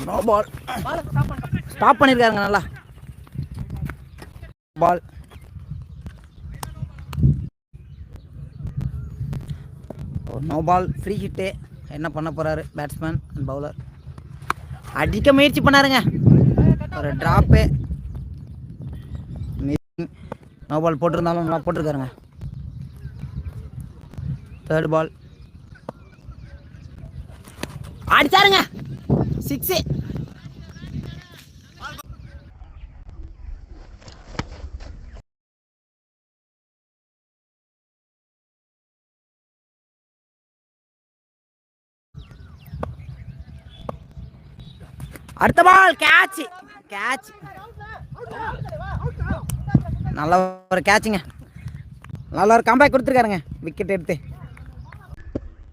No ball. Stop பண்ணியிருக்காருங்க நல்லா. Ball no ball. Free hit. என்ன பண்ண போகிறாரு பேட்ஸ்மேன் அண்ட் பவுலர்? அடிக்க முயற்சி பண்ணாருங்க. ஒரு ட்ராப்பு. நோ பால் போட்டிருந்தாலும் நல்லா போட்டிருக்காருங்க. தேர்ட் பால் அடிச்சாருங்க. 6. அடுத்த பால் கேட்ச். கேட்ச். நல்ல ஒரு கேட்சுங்க. நல்ல ஒரு கம்பேக் கொடுத்துருக்காருங்க விக்கெட் எடுத்து.